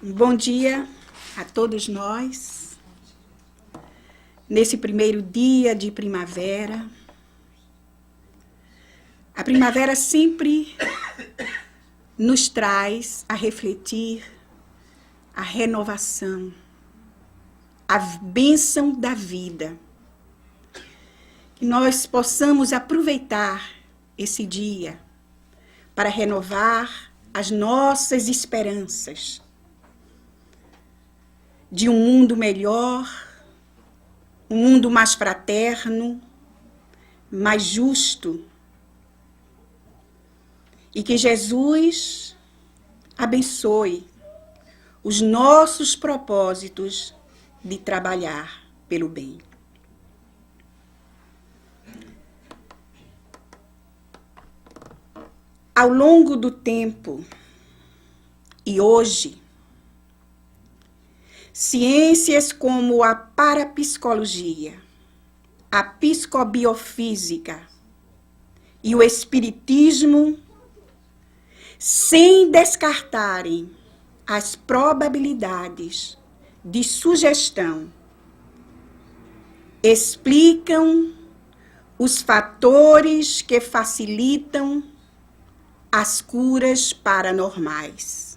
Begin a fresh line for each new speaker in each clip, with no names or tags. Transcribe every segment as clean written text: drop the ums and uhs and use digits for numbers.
Um bom dia a todos nós, nesse primeiro dia de primavera. A primavera sempre nos traz a refletir a renovação, a bênção da vida. Que nós possamos aproveitar esse dia para renovar as nossas esperanças de um mundo melhor, um mundo mais fraterno, mais justo. E que Jesus abençoe os nossos propósitos de trabalhar pelo bem. Ao longo do tempo e hoje, ciências como a parapsicologia, a psicobiofísica e o espiritismo, sem descartarem as probabilidades de sugestão, explicam os fatores que facilitam as curas paranormais.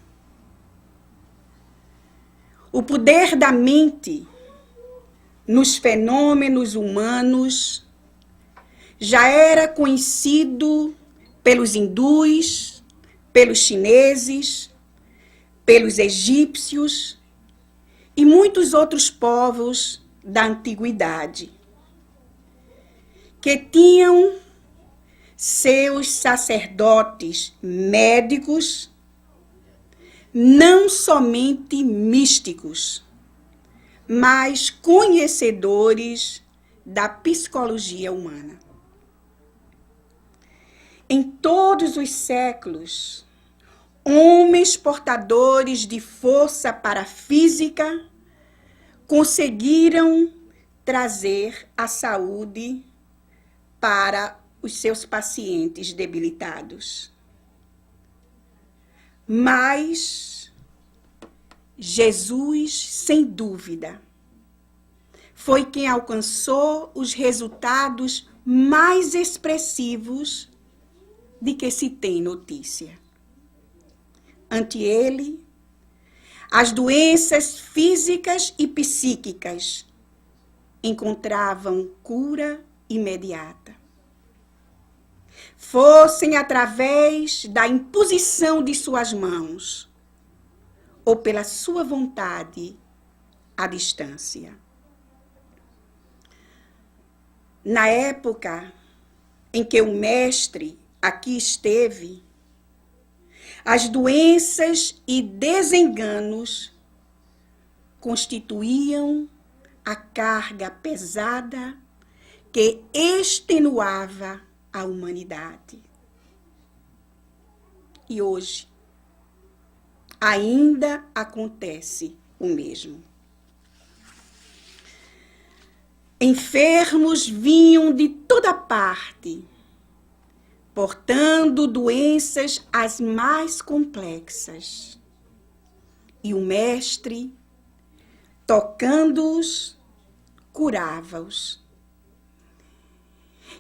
O poder da mente nos fenômenos humanos já era conhecido pelos hindus, pelos chineses, pelos egípcios e muitos outros povos da antiguidade, que tinham seus sacerdotes médicos, não somente místicos, mas conhecedores da psicologia humana. Em todos os séculos, homens portadores de força parafísica conseguiram trazer a saúde para os seus pacientes debilitados. Mas Jesus, sem dúvida, foi quem alcançou os resultados mais expressivos de que se tem notícia. Ante ele, as doenças físicas e psíquicas encontravam cura imediata. Fossem através da imposição de suas mãos ou pela sua vontade à distância. Na época em que o mestre aqui esteve, as doenças e desenganos constituíam a carga pesada que extenuava a humanidade. E hoje ainda acontece o mesmo. Enfermos vinham de toda parte, portando doenças as mais complexas. E o mestre, tocando-os, curava-os.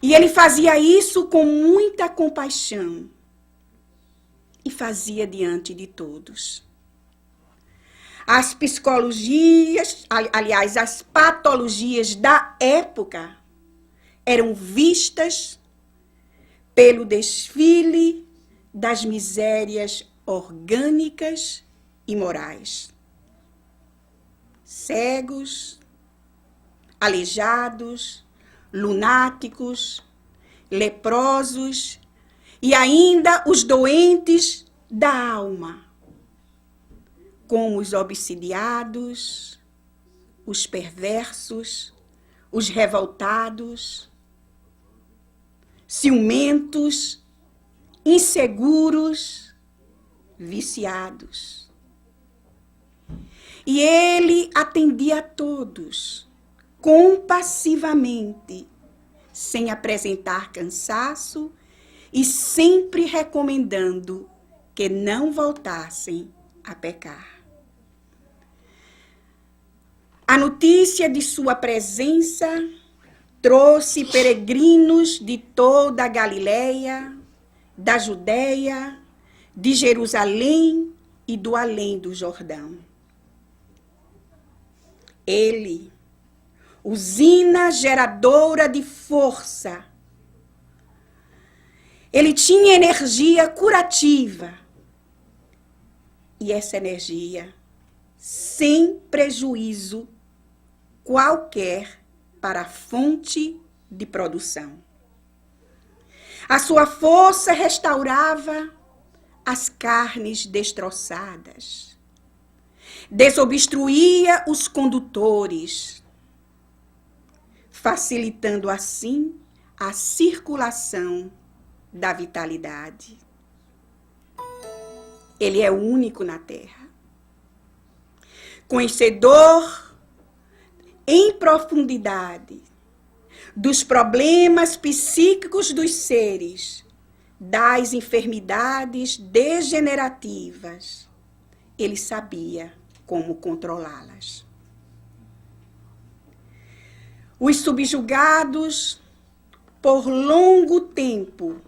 E ele fazia isso com muita compaixão e fazia diante de todos. As psicologias, aliás, as patologias da época eram vistas pelo desfile das misérias orgânicas e morais. Cegos, aleijados, lunáticos, leprosos e ainda os doentes da alma, como os obsidiados, os perversos, os revoltados, ciumentos, inseguros, viciados. E ele atendia a todos compassivamente, sem apresentar cansaço e sempre recomendando que não voltassem a pecar. A notícia de sua presença trouxe peregrinos de toda a Galileia, da Judéia, de Jerusalém e do além do Jordão. Ele, usina geradora de força, ele tinha energia curativa. E essa energia, sem prejuízo qualquer para a fonte de produção. A sua força restaurava as carnes destroçadas, desobstruía os condutores, facilitando assim a circulação da vitalidade. Ele é único na Terra, conhecedor em profundidade dos problemas psíquicos dos seres, das enfermidades degenerativas. Ele sabia como controlá-las. Os subjugados por longo tempo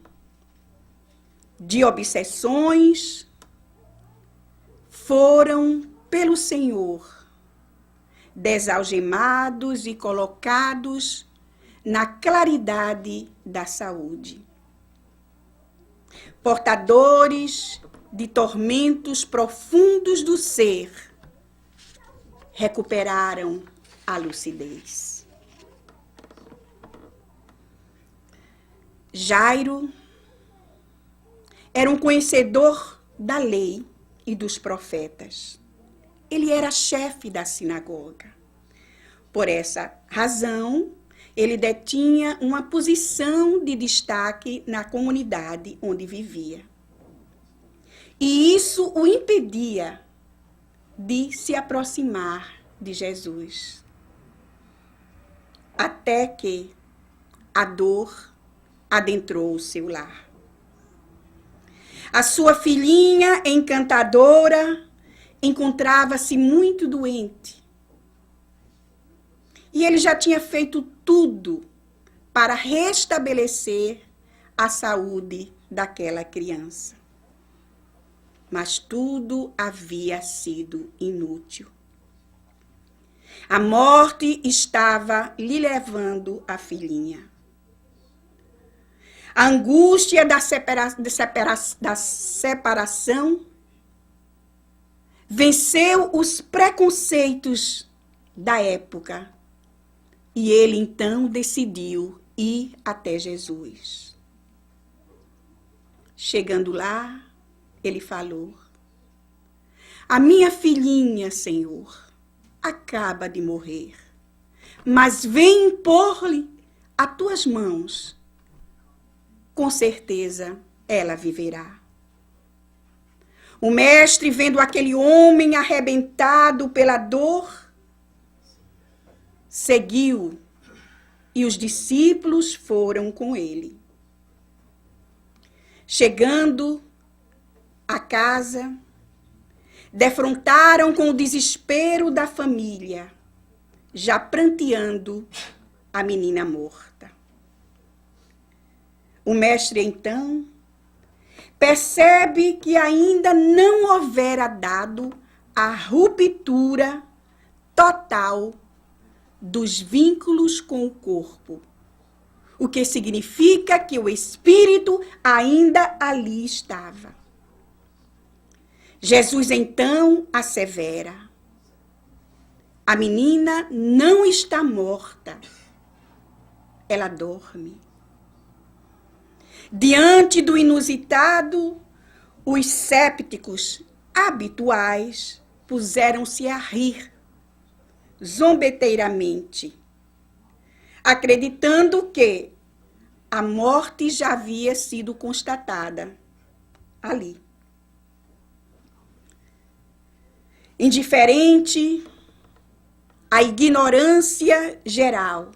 de obsessões foram pelo Senhor desalgemados e colocados na claridade da saúde. Portadores de tormentos profundos do ser recuperaram a lucidez. Jairo era um conhecedor da lei e dos profetas. Ele era chefe da sinagoga. Por essa razão, ele detinha uma posição de destaque na comunidade onde vivia. E isso o impedia de se aproximar de Jesus. Até que a dor adentrou o seu lar. A sua filhinha encantadora encontrava-se muito doente. E ele já tinha feito tudo para restabelecer a saúde daquela criança. Mas tudo havia sido inútil. A morte estava lhe levando a filhinha. A angústia da separação venceu os preconceitos da época. E ele então decidiu ir até Jesus. Chegando lá, ele falou: a minha filhinha, Senhor, acaba de morrer, mas vem impor-lhe as tuas mãos. Com certeza ela viverá. O mestre, vendo aquele homem arrebentado pela dor, seguiu, e os discípulos foram com ele. Chegando à casa, defrontaram com o desespero da família, já pranteando a menina morta. O mestre, então, percebe que ainda não houvera dado a ruptura total dos vínculos com o corpo, o que significa que o espírito ainda ali estava. Jesus então assevera: a menina não está morta, ela dorme. Diante do inusitado, os sépticos habituais puseram-se a rir zombeteiramente, acreditando que a morte já havia sido constatada ali. Indiferente à ignorância geral,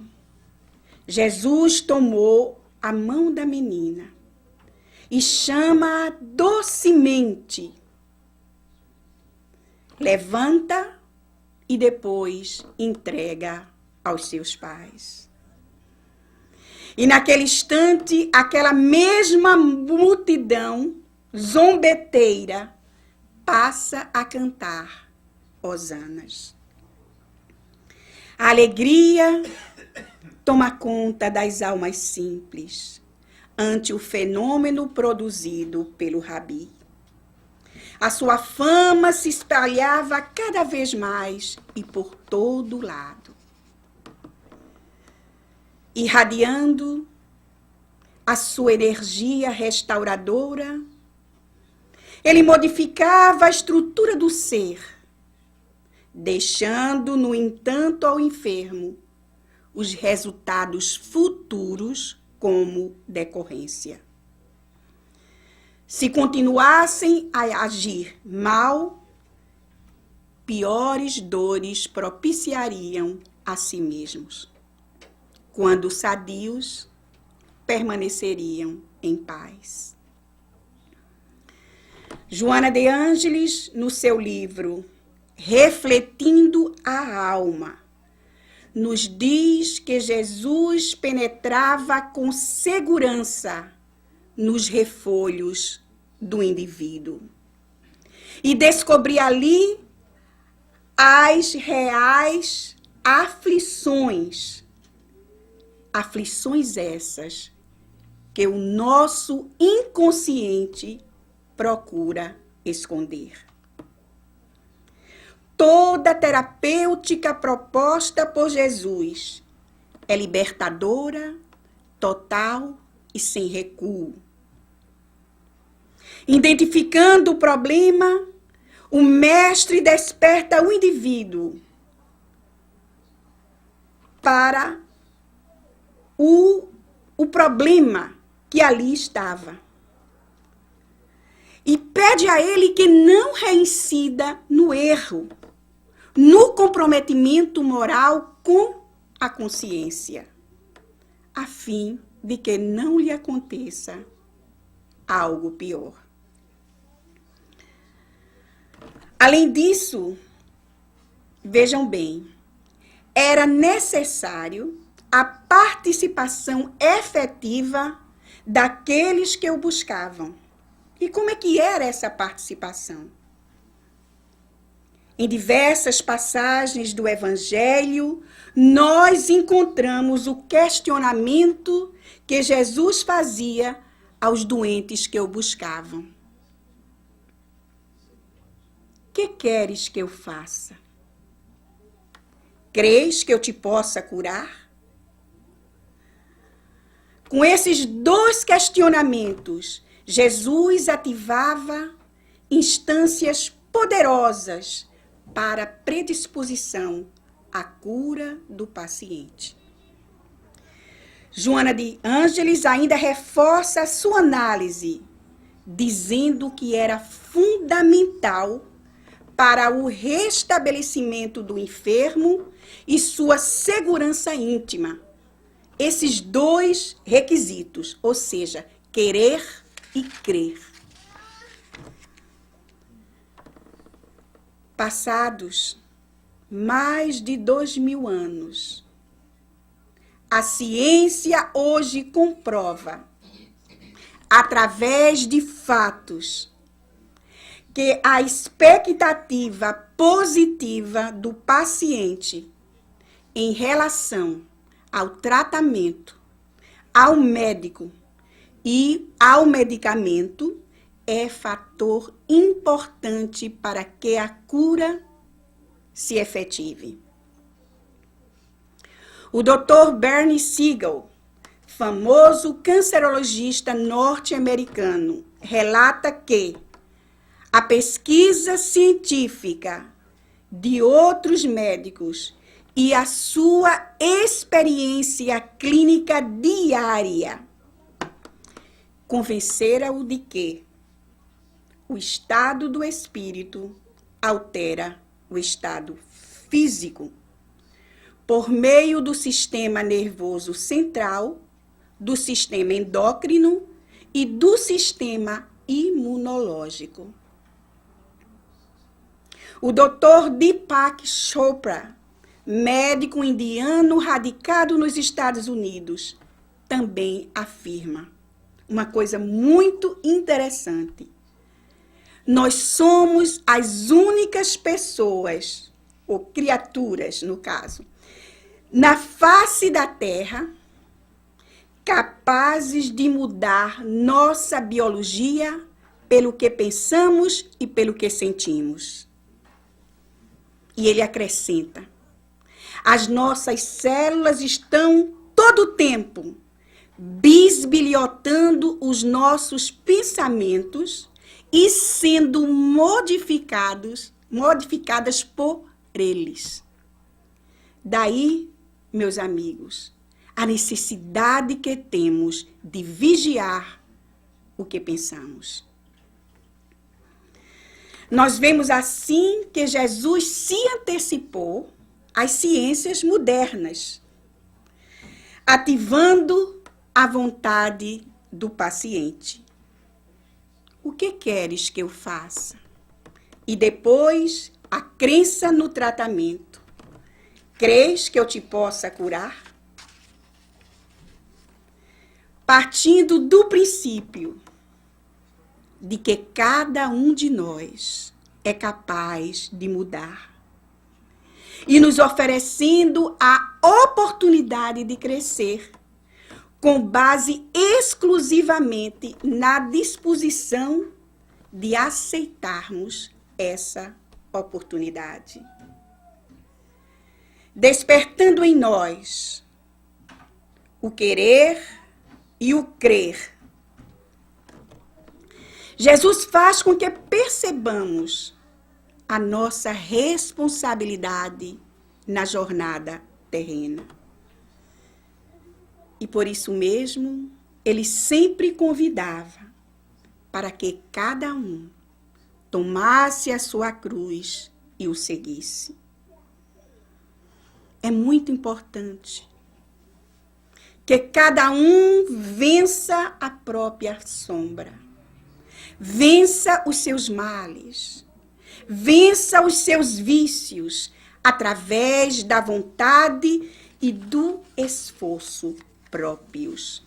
Jesus tomou a mão da menina e chama-a docemente. Levanta e depois entrega aos seus pais. E naquele instante, aquela mesma multidão zombeteira passa a cantar hosanas. A alegria toma conta das almas simples ante o fenômeno produzido pelo Rabi. A sua fama se espalhava cada vez mais e por todo lado. Irradiando a sua energia restauradora, ele modificava a estrutura do ser, deixando, no entanto, ao enfermo os resultados futuros como decorrência. Se continuassem a agir mal, piores dores propiciariam a si mesmos, quando sadios permaneceriam em paz. Joana de Ângeles, no seu livro Refletindo a Alma, nos diz que Jesus penetrava com segurança nos refolhos do indivíduo e descobria ali as reais aflições essas que o nosso inconsciente procura esconder. Toda terapêutica proposta por Jesus é libertadora, total e sem recuo. Identificando o problema, o mestre desperta o indivíduo para o problema que ali estava. E pede a ele que não reincida no erro, no comprometimento moral com a consciência, a fim de que não lhe aconteça algo pior. Além disso, vejam bem, era necessário a participação efetiva daqueles que o buscavam. E como é que era essa participação? Em diversas passagens do Evangelho, nós encontramos o questionamento que Jesus fazia aos doentes que o buscavam. Que queres que eu faça? Crês que eu te possa curar? Com esses dois questionamentos, Jesus ativava instâncias poderosas para predisposição à cura do paciente. Joana de Ângeles ainda reforça a sua análise, dizendo que era fundamental para o restabelecimento do enfermo e sua segurança íntima. Esses dois requisitos, ou seja, querer e crer. Passados mais de 2000 anos, a ciência hoje comprova, através de fatos, que a expectativa positiva do paciente em relação ao tratamento, ao médico e ao medicamento é fator importante para que a cura se efetive. O Dr. Bernie Siegel, famoso cancerologista norte-americano, relata que a pesquisa científica de outros médicos e a sua experiência clínica diária convenceram-o de que o estado do espírito altera o estado físico por meio do sistema nervoso central, do sistema endócrino e do sistema imunológico. O Dr. Deepak Chopra, médico indiano radicado nos Estados Unidos, também afirma uma coisa muito interessante. Nós somos as únicas pessoas, ou criaturas, no caso, na face da Terra, capazes de mudar nossa biologia pelo que pensamos e pelo que sentimos. E ele acrescenta: as nossas células estão todo o tempo bisbilhotando os nossos pensamentos e sendo modificadas por eles. Daí, meus amigos, a necessidade que temos de vigiar o que pensamos. Nós vemos assim que Jesus se antecipou às ciências modernas, ativando a vontade do paciente. O que queres que eu faça? E depois, a crença no tratamento. Crês que eu te possa curar? Partindo do princípio de que cada um de nós é capaz de mudar e nos oferecendo a oportunidade de crescer, com base exclusivamente na disposição de aceitarmos essa oportunidade. Despertando em nós o querer e o crer, Jesus faz com que percebamos a nossa responsabilidade na jornada terrena. E por isso mesmo, ele sempre convidava para que cada um tomasse a sua cruz e o seguisse. É muito importante que cada um vença a própria sombra, vença os seus males, vença os seus vícios através da vontade e do esforço próprios.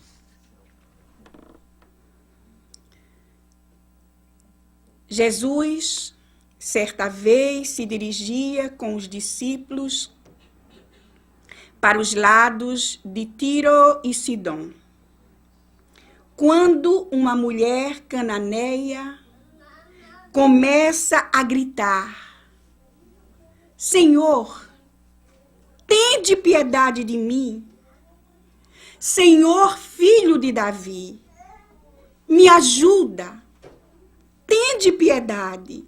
Jesus, certa vez, se dirigia com os discípulos para os lados de Tiro e Sidom, quando uma mulher cananeia começa a gritar: Senhor, tende piedade de mim. Senhor, filho de Davi, me ajuda, tende piedade.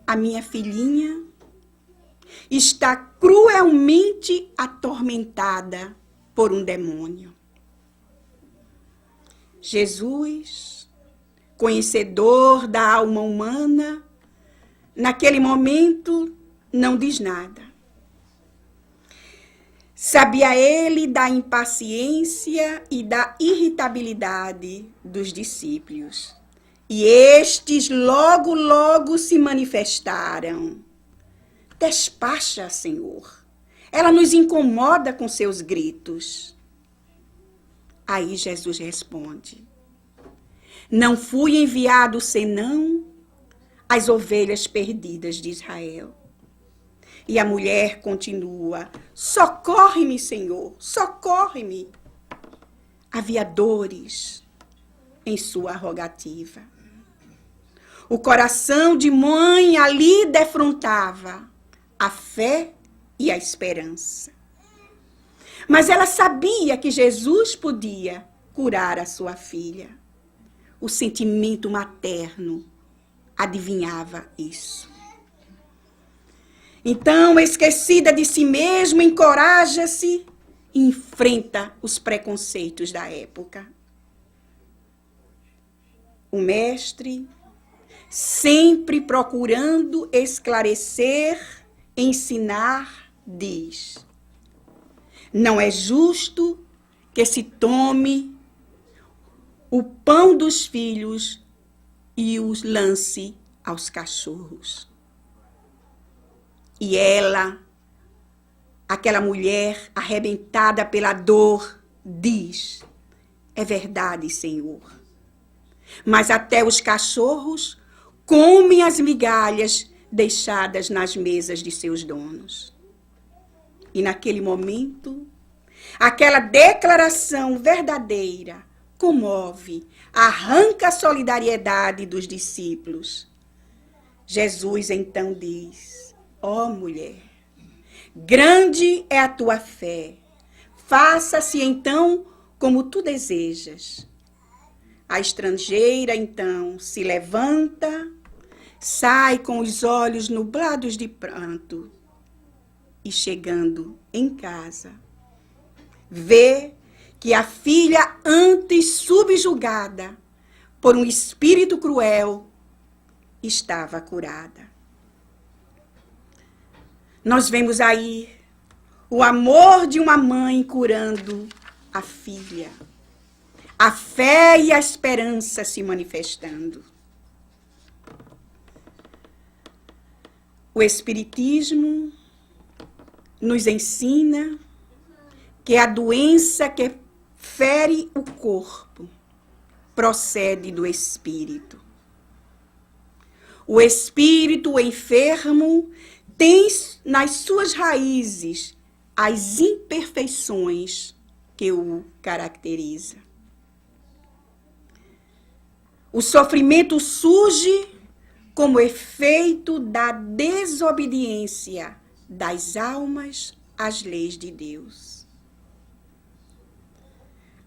A minha filhinha está cruelmente atormentada por um demônio. Jesus, conhecedor da alma humana, naquele momento não diz nada. Sabia ele da impaciência e da irritabilidade dos discípulos. E estes logo se manifestaram. Despacha, Senhor. Ela nos incomoda com seus gritos. Aí Jesus responde: não fui enviado senão as ovelhas perdidas de Israel. E a mulher continua: socorre-me, Senhor, socorre-me. Havia dores em sua rogativa. O coração de mãe ali defrontava a fé e a esperança. Mas ela sabia que Jesus podia curar a sua filha. O sentimento materno adivinhava isso. Então, esquecida de si mesma, encoraja-se e enfrenta os preconceitos da época. O mestre, sempre procurando esclarecer, ensinar, diz: não é justo que se tome o pão dos filhos e os lance aos cachorros. E ela, aquela mulher arrebentada pela dor, diz: é verdade, Senhor. Mas até os cachorros comem as migalhas deixadas nas mesas de seus donos. E naquele momento, aquela declaração verdadeira comove, arranca a solidariedade dos discípulos. Jesus então diz: ó mulher, grande é a tua fé, faça-se então como tu desejas. A estrangeira então se levanta, sai com os olhos nublados de pranto e, chegando em casa, vê que a filha antes subjugada por um espírito cruel estava curada. Nós vemos aí o amor de uma mãe curando a filha, a fé e a esperança se manifestando. O Espiritismo nos ensina que a doença que fere o corpo procede do espírito. O espírito enfermo tem nas suas raízes as imperfeições que o caracteriza. O sofrimento surge como efeito da desobediência das almas às leis de Deus.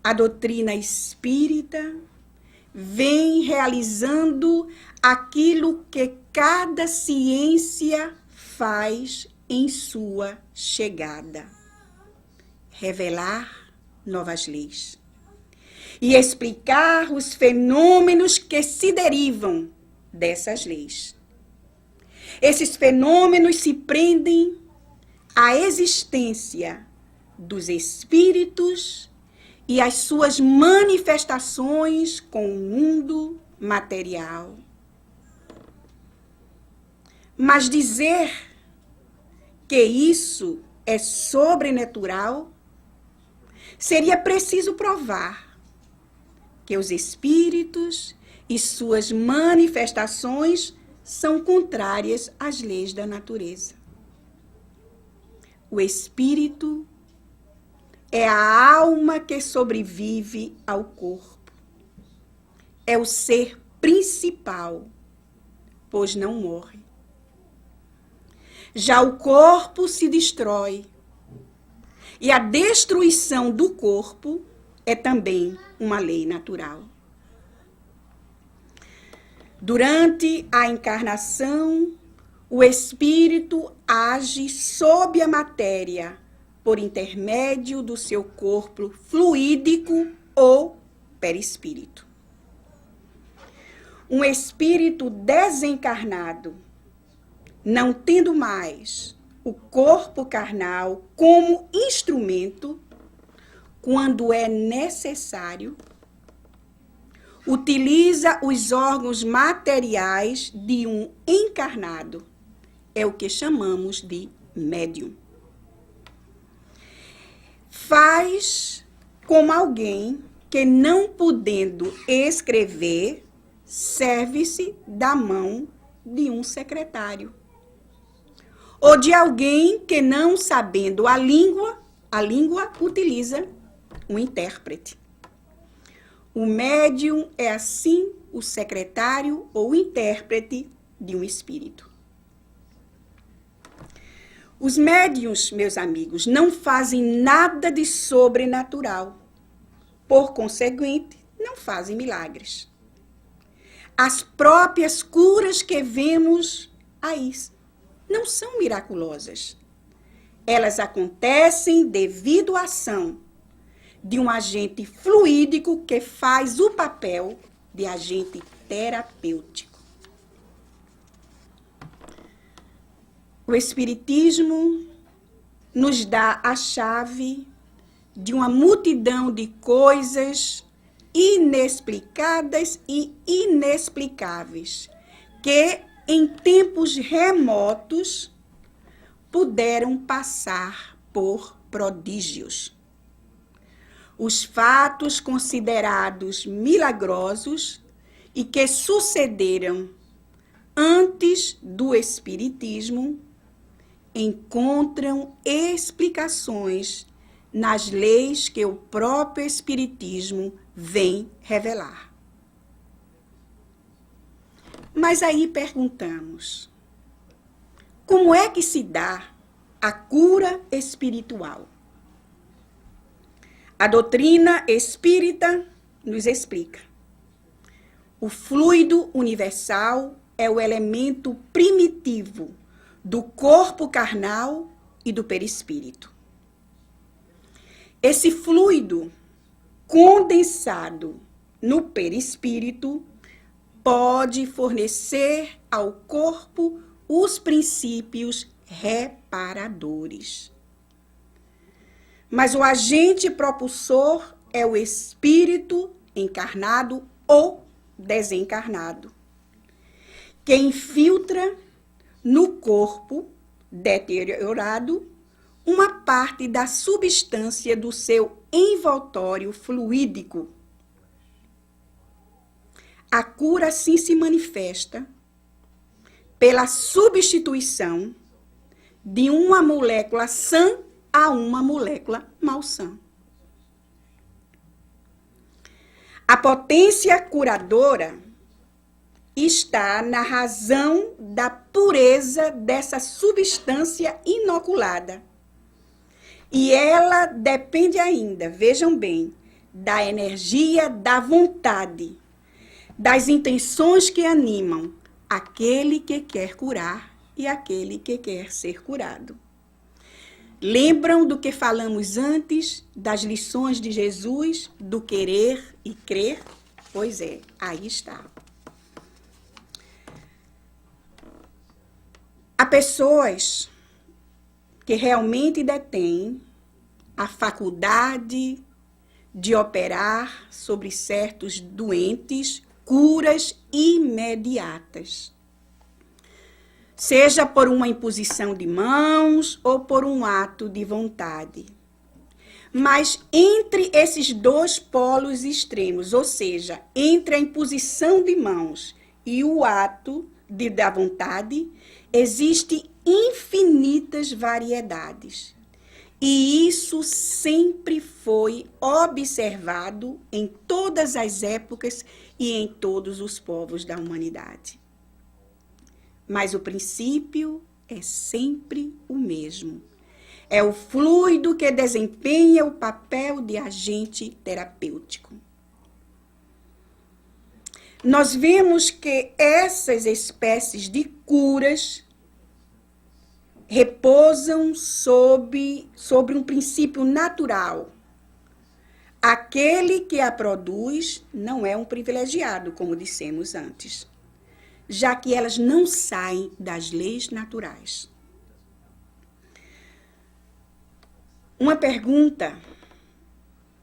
A doutrina espírita vem realizando aquilo que cada ciência faz em sua chegada: revelar novas leis e explicar os fenômenos que se derivam dessas leis. Esses fenômenos se prendem à existência dos espíritos e às suas manifestações com o mundo material. Mas dizer que isso é sobrenatural, seria preciso provar que os espíritos e suas manifestações são contrárias às leis da natureza. O espírito é a alma que sobrevive ao corpo. É o ser principal, pois não morre. Já o corpo se destrói. E a destruição do corpo é também uma lei natural. Durante a encarnação, o espírito age sob a matéria por intermédio do seu corpo fluídico ou perispírito. Um espírito desencarnado, não tendo mais o corpo carnal como instrumento, quando é necessário, utiliza os órgãos materiais de um encarnado. É o que chamamos de médium. Faz como alguém que, não podendo escrever, serve-se da mão de um secretário. Ou de alguém que, não sabendo a língua utiliza um intérprete. O médium é, assim, o secretário ou intérprete de um espírito. Os médiuns, meus amigos, não fazem nada de sobrenatural. Por conseguinte, não fazem milagres. As próprias curas que vemos aí não são miraculosas. Elas acontecem devido à ação de um agente fluídico que faz o papel de agente terapêutico. O Espiritismo nos dá a chave de uma multidão de coisas inexplicadas e inexplicáveis que, em tempos remotos, puderam passar por prodígios. Os fatos considerados milagrosos e que sucederam antes do Espiritismo encontram explicações nas leis que o próprio Espiritismo vem revelar. Mas aí perguntamos, como é que se dá a cura espiritual? A doutrina espírita nos explica. O fluido universal é o elemento primitivo do corpo carnal e do perispírito. Esse fluido condensado no perispírito pode fornecer ao corpo os princípios reparadores. Mas o agente propulsor é o espírito encarnado ou desencarnado, que infiltra no corpo deteriorado uma parte da substância do seu envoltório fluídico. A cura assim se manifesta pela substituição de uma molécula sã a uma molécula malsã. A potência curadora está na razão da pureza dessa substância inoculada. E ela depende ainda, vejam bem, da energia da vontade, das intenções que animam aquele que quer curar e aquele que quer ser curado. Lembram do que falamos antes das lições de Jesus, do querer e crer? Pois é, aí está. Há pessoas que realmente detêm a faculdade de operar sobre certos doentes curas imediatas. Seja por uma imposição de mãos ou por um ato de vontade. Mas entre esses dois polos extremos, ou seja, entre a imposição de mãos e o ato da vontade, existem infinitas variedades. E isso sempre foi observado em todas as épocas e em todos os povos da humanidade. Mas o princípio é sempre o mesmo. É o fluido que desempenha o papel de agente terapêutico. Nós vemos que essas espécies de curas repousam sobre um princípio natural. Aquele que a produz não é um privilegiado, como dissemos antes, já que elas não saem das leis naturais. Uma pergunta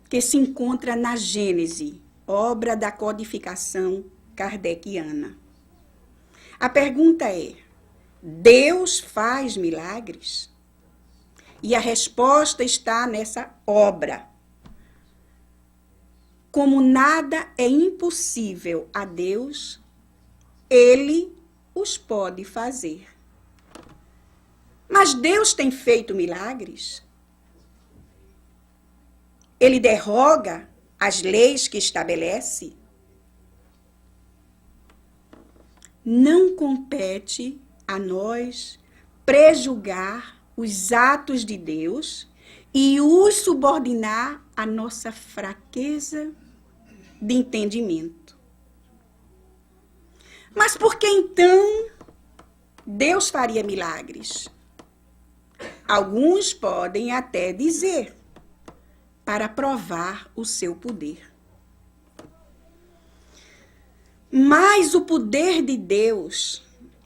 que se encontra na Gênese, obra da codificação kardeciana. A pergunta é: Deus faz milagres? E a resposta está nessa obra. Como nada é impossível a Deus, Ele os pode fazer. Mas Deus tem feito milagres? Ele derroga as leis que estabelece? Não compete a nós prejulgar os atos de Deus e os subordinar à nossa fraqueza de entendimento. Mas por que então Deus faria milagres? Alguns podem até dizer, para provar o seu poder. Mas o poder de Deus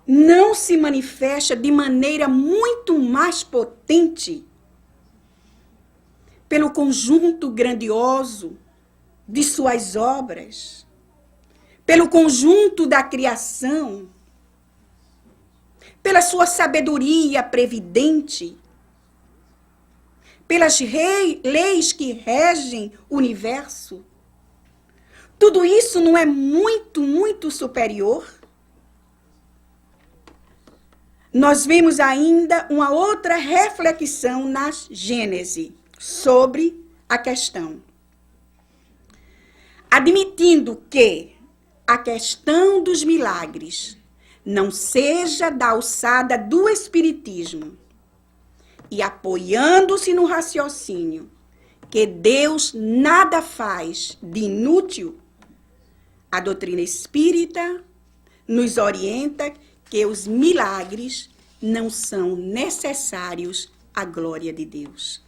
não se manifesta de maneira muito mais potente pelo conjunto grandioso de suas obras, pelo conjunto da criação, pela sua sabedoria previdente, pelas leis que regem o universo, tudo isso não é muito, muito superior? Nós vemos ainda uma outra reflexão na Gênese sobre a questão. Admitindo que a questão dos milagres não seja da alçada do Espiritismo e apoiando-se no raciocínio que Deus nada faz de inútil, a doutrina espírita nos orienta que os milagres não são necessários à glória de Deus.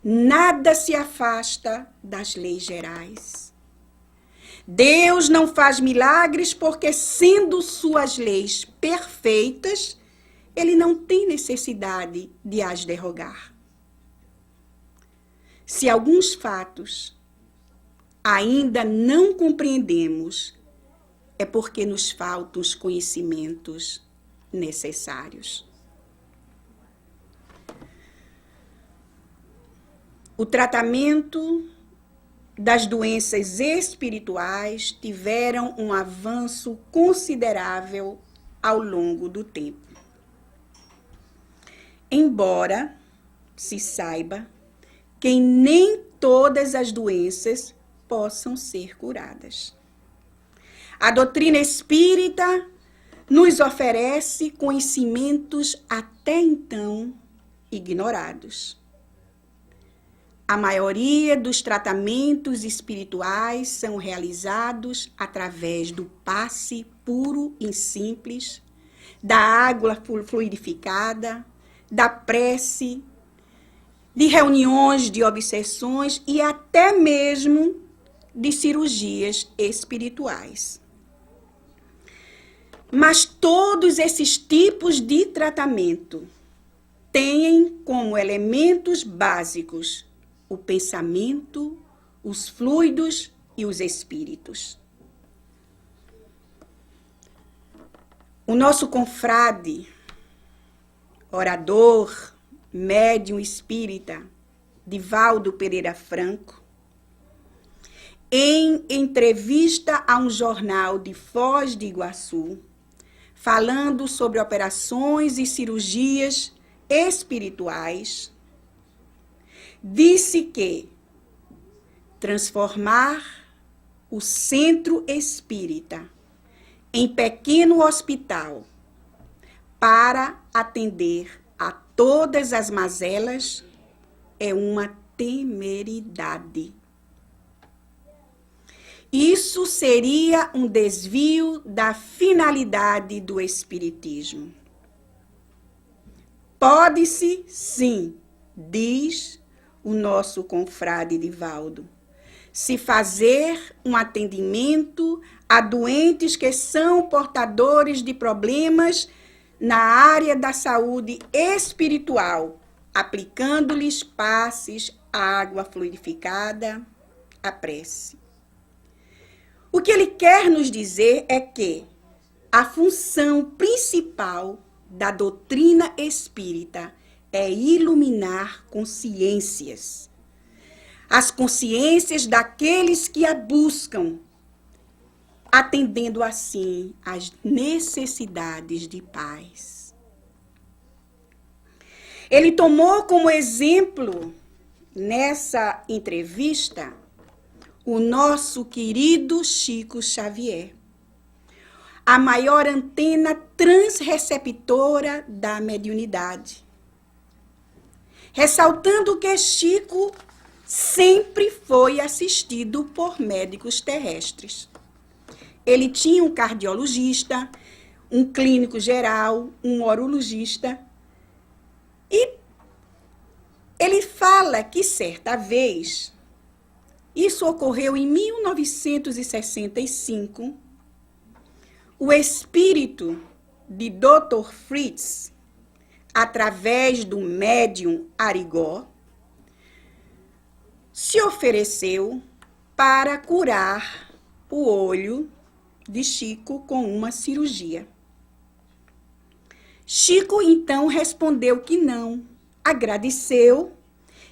Nada se afasta das leis gerais. Deus não faz milagres porque, sendo suas leis perfeitas, ele não tem necessidade de as derrogar. Se alguns fatos ainda não compreendemos, é porque nos faltam os conhecimentos necessários. O tratamento das doenças espirituais tiveram um avanço considerável ao longo do tempo. Embora se saiba que nem todas as doenças possam ser curadas. A doutrina espírita nos oferece conhecimentos até então ignorados. A maioria dos tratamentos espirituais são realizados através do passe puro e simples, da água fluidificada, da prece, de reuniões de obsessões e até mesmo de cirurgias espirituais. Mas todos esses tipos de tratamento têm como elementos básicos o pensamento, os fluidos e os espíritos. O nosso confrade, orador, médium espírita, Divaldo Pereira Franco, em entrevista a um jornal de Foz do Iguaçu, falando sobre operações e cirurgias espirituais, disse que transformar o centro espírita em pequeno hospital para atender a todas as mazelas é uma temeridade. Isso seria um desvio da finalidade do espiritismo. Pode-se, sim, diz o nosso confrade Divaldo, se fazer um atendimento a doentes que são portadores de problemas na área da saúde espiritual, aplicando-lhes passes, água fluidificada, a prece. O que ele quer nos dizer é que a função principal da doutrina espírita é iluminar consciências. As consciências daqueles que a buscam, atendendo assim às necessidades de paz. Ele tomou como exemplo, nessa entrevista, o nosso querido Chico Xavier, a maior antena transreceptora da mediunidade, ressaltando que Chico sempre foi assistido por médicos terrestres. Ele tinha um cardiologista, um clínico geral, um urologista, e ele fala que certa vez, isso ocorreu em 1965, o espírito de Dr. Fritz, através do médium Arigó, se ofereceu para curar o olho de Chico com uma cirurgia. Chico então respondeu que não, agradeceu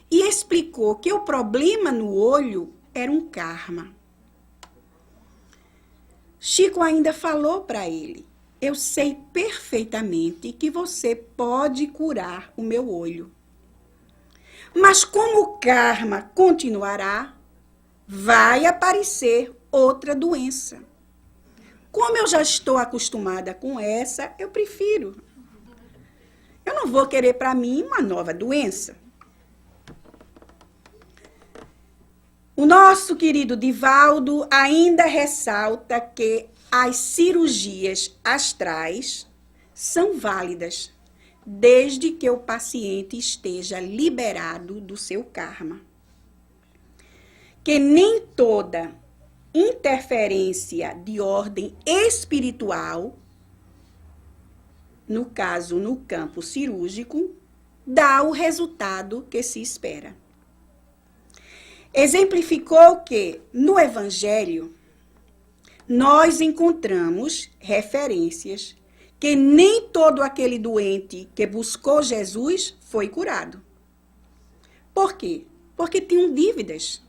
e explicou que o problema no olho era um karma. Chico ainda falou para ele: eu sei perfeitamente que você pode curar o meu olho. Mas como o karma continuará, vai aparecer outra doença. Como eu já estou acostumada com essa, eu prefiro. Eu não vou querer para mim uma nova doença. O nosso querido Divaldo ainda ressalta que as cirurgias astrais são válidas, desde que o paciente esteja liberado do seu karma. Que nem toda interferência de ordem espiritual, no caso no campo cirúrgico, dá o resultado que se espera. Exemplificou que, no Evangelho, nós encontramos referências que nem todo aquele doente que buscou Jesus foi curado. Por quê? Porque tinham dívidas.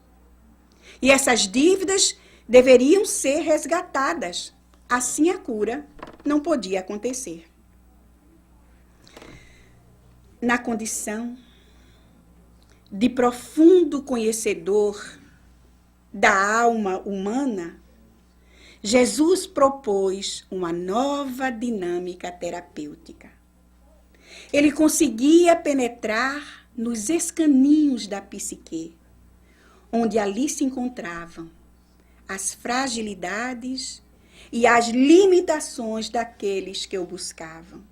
E essas dívidas deveriam ser resgatadas. Assim a cura não podia acontecer. Na condição de profundo conhecedor da alma humana, Jesus propôs uma nova dinâmica terapêutica. Ele conseguia penetrar nos escaninhos da psique, onde ali se encontravam as fragilidades e as limitações daqueles que o buscavam.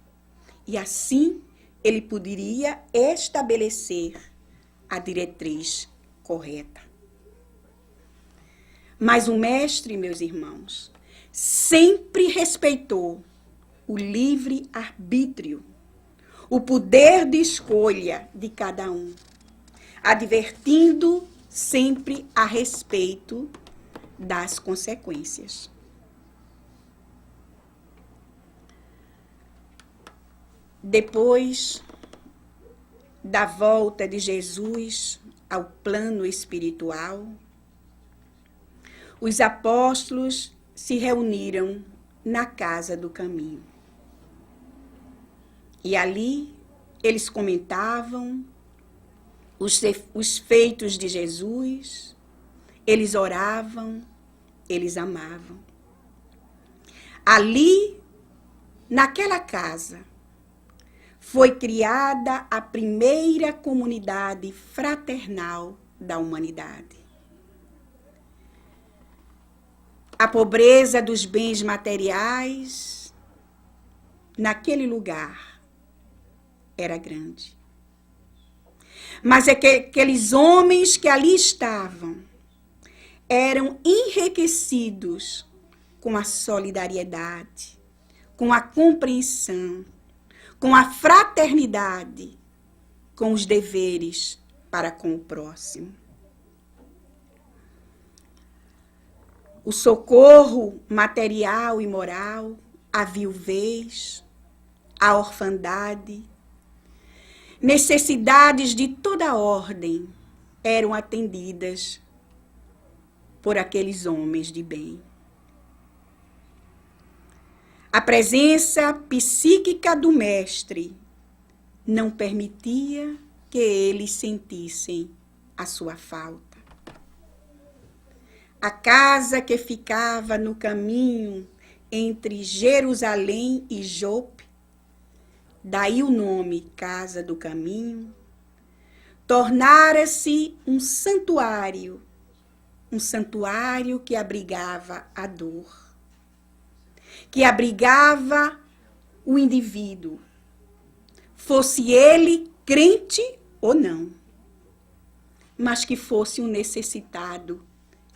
E assim ele poderia estabelecer a diretriz correta. Mas o mestre, meus irmãos, sempre respeitou o livre-arbítrio, o poder de escolha de cada um, advertindo sempre a respeito das consequências. Depois da volta de Jesus ao plano espiritual, os apóstolos se reuniram na casa do caminho. E ali eles comentavam os feitos de Jesus, eles oravam, eles amavam. Ali, naquela casa, foi criada a primeira comunidade fraternal da humanidade. A pobreza dos bens materiais, naquele lugar, era grande. Mas aqueles homens que ali estavam eram enriquecidos com a solidariedade, com a compreensão, com a fraternidade, com os deveres para com o próximo. O socorro material e moral, a viuvez, a orfandade, necessidades de toda ordem eram atendidas por aqueles homens de bem. A presença psíquica do mestre não permitia que eles sentissem a sua falta. A casa que ficava no caminho entre Jerusalém e Jope, daí o nome Casa do Caminho, tornara-se um santuário que abrigava a dor, que abrigava o indivíduo, fosse ele crente ou não, mas que fosse um necessitado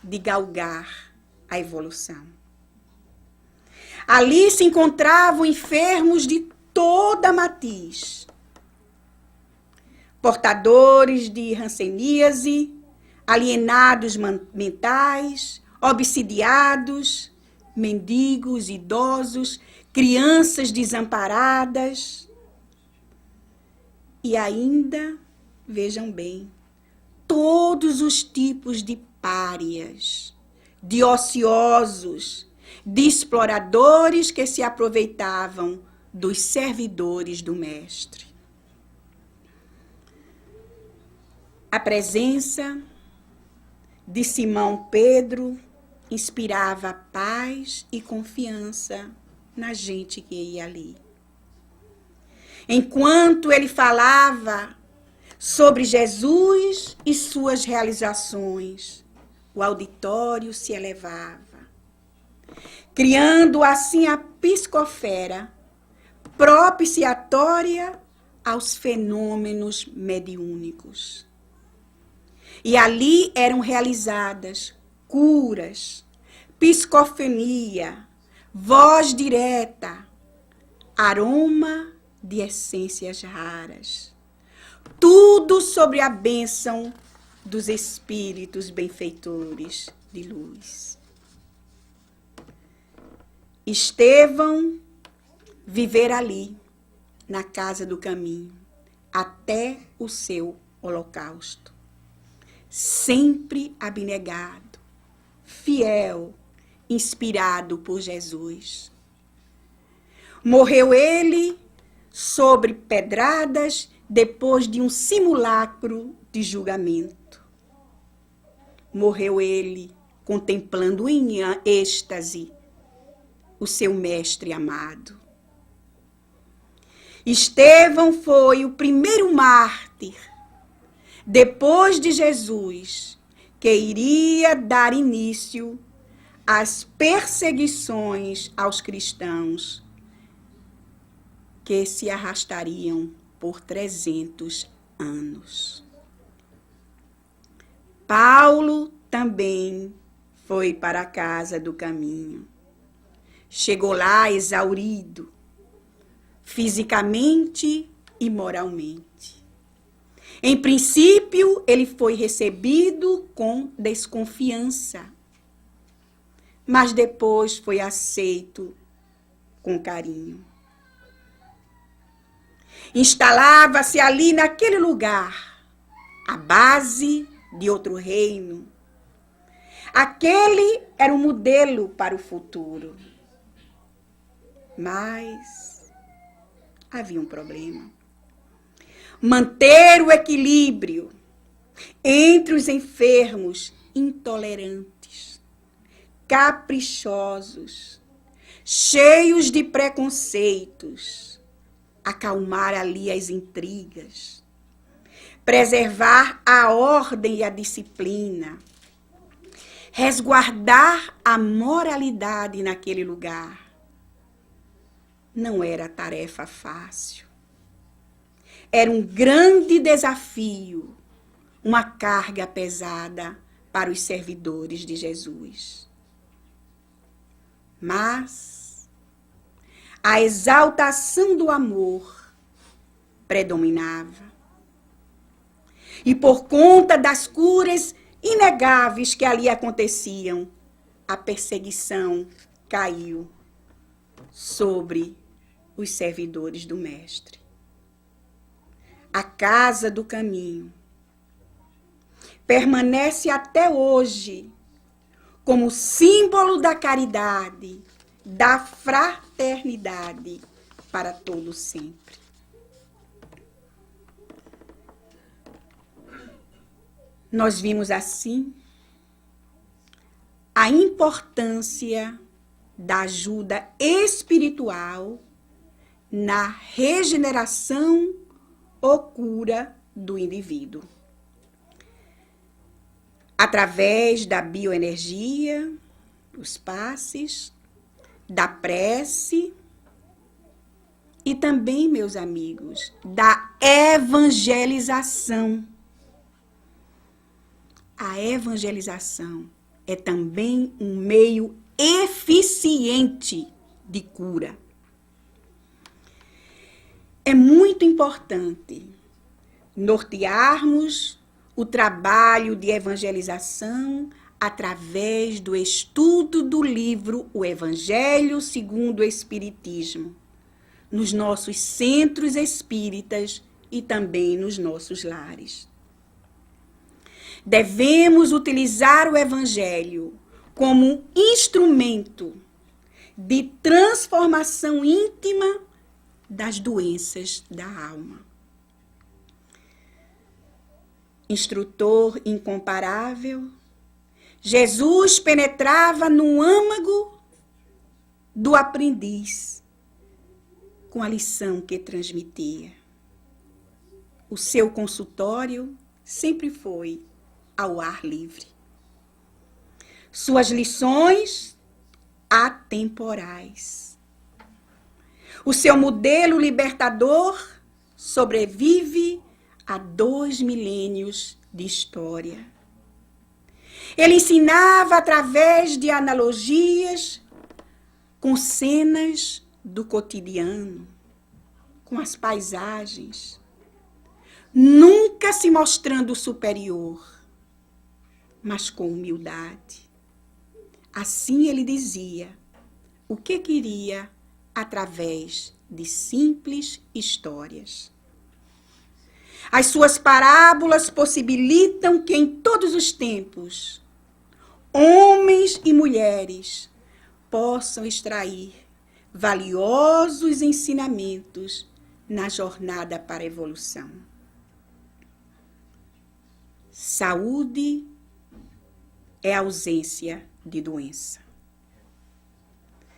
de galgar a evolução. Ali se encontravam enfermos de toda matiz, portadores de hanseníase, alienados mentais, obsidiados, mendigos, idosos, crianças desamparadas e ainda, vejam bem, todos os tipos de párias, de ociosos, de exploradores que se aproveitavam dos servidores do mestre. A presença de Simão Pedro inspirava paz e confiança na gente que ia ali. Enquanto ele falava sobre Jesus e suas realizações, o auditório se elevava, criando assim a psicosfera propiciatória aos fenômenos mediúnicos. E ali eram realizadas curas, psicofonia, voz direta, aroma de essências raras. Tudo sobre a bênção dos espíritos benfeitores de luz. Estevão vivera ali, na casa do caminho, até o seu holocausto. Sempre abnegado, fiel, inspirado por Jesus. Morreu ele sobre pedradas depois de um simulacro de julgamento. Morreu ele contemplando em êxtase o seu mestre amado. Estevão foi o primeiro mártir, depois de Jesus, que iria dar início às perseguições aos cristãos, que se arrastariam por 300 anos. Paulo também foi para a casa do caminho. Chegou lá exaurido, fisicamente e moralmente. Em princípio, ele foi recebido com desconfiança, mas depois foi aceito com carinho. Instalava-se ali naquele lugar, a base de outro reino. Aquele era um modelo para o futuro. Mas havia um problema. Manter o equilíbrio entre os enfermos intolerantes, caprichosos, cheios de preconceitos, acalmar ali as intrigas, preservar a ordem e a disciplina, resguardar a moralidade naquele lugar. Não era tarefa fácil. Era um grande desafio, uma carga pesada para os servidores de Jesus. Mas a exaltação do amor predominava. E por conta das curas inegáveis que ali aconteciam, a perseguição caiu sobre os servidores do Mestre. A casa do caminho permanece até hoje como símbolo da caridade, da fraternidade para todo sempre. Nós vimos assim a importância da ajuda espiritual na regeneração ou cura do indivíduo. Através da bioenergia, os passes, da prece e também, meus amigos, da evangelização. A evangelização é também um meio eficiente de cura. É muito importante nortearmos o trabalho de evangelização através do estudo do livro O Evangelho segundo o Espiritismo, nos nossos centros espíritas e também nos nossos lares. Devemos utilizar o Evangelho como instrumento de transformação íntima das doenças da alma. Instrutor incomparável, Jesus penetrava no âmago do aprendiz com a lição que transmitia. O seu consultório sempre foi ao ar livre. Suas lições atemporais. O seu modelo libertador sobrevive a 2 milênios de história. Ele ensinava através de analogias com cenas do cotidiano, com as paisagens, nunca se mostrando superior, mas com humildade. Assim ele dizia o que queria através de simples histórias. As suas parábolas possibilitam que em todos os tempos, homens e mulheres possam extrair valiosos ensinamentos na jornada para a evolução. Saúde é ausência de doença.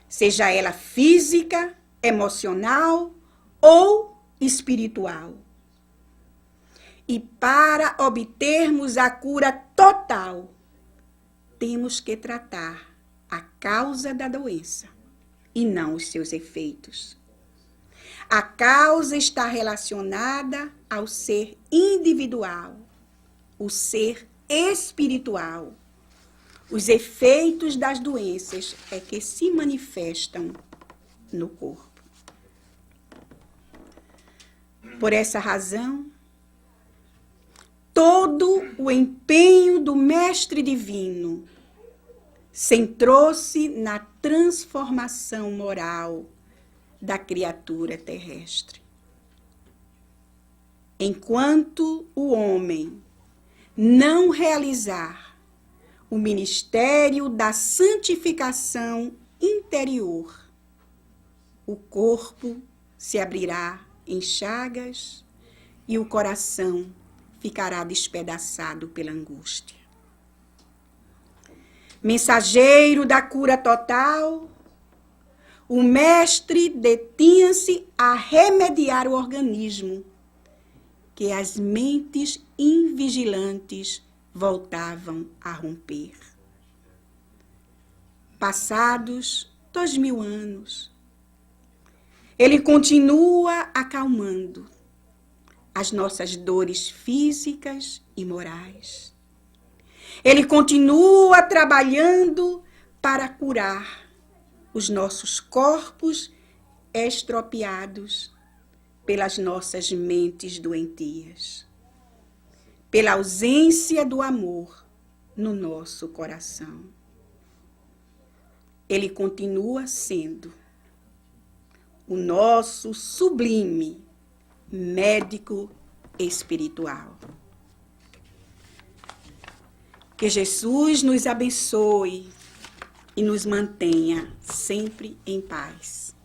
Seja ela física, emocional ou espiritual. E para obtermos a cura total, temos que tratar a causa da doença e não os seus efeitos. A causa está relacionada ao ser individual, o ser espiritual. Os efeitos das doenças é que se manifestam no corpo. Por essa razão, todo o empenho do Mestre Divino centrou-se na transformação moral da criatura terrestre. Enquanto o homem não realizar o ministério da santificação interior, o corpo se abrirá em chagas e o coração ficará despedaçado pela angústia. Mensageiro da cura total, o mestre detinha-se a remediar o organismo, que as mentes invigilantes voltavam a romper. Passados 2000 anos, ele continua acalmando as nossas dores físicas e morais. Ele continua trabalhando para curar os nossos corpos estropiados pelas nossas mentes doentias, pela ausência do amor no nosso coração. Ele continua sendo o nosso sublime médico espiritual. Que Jesus nos abençoe e nos mantenha sempre em paz.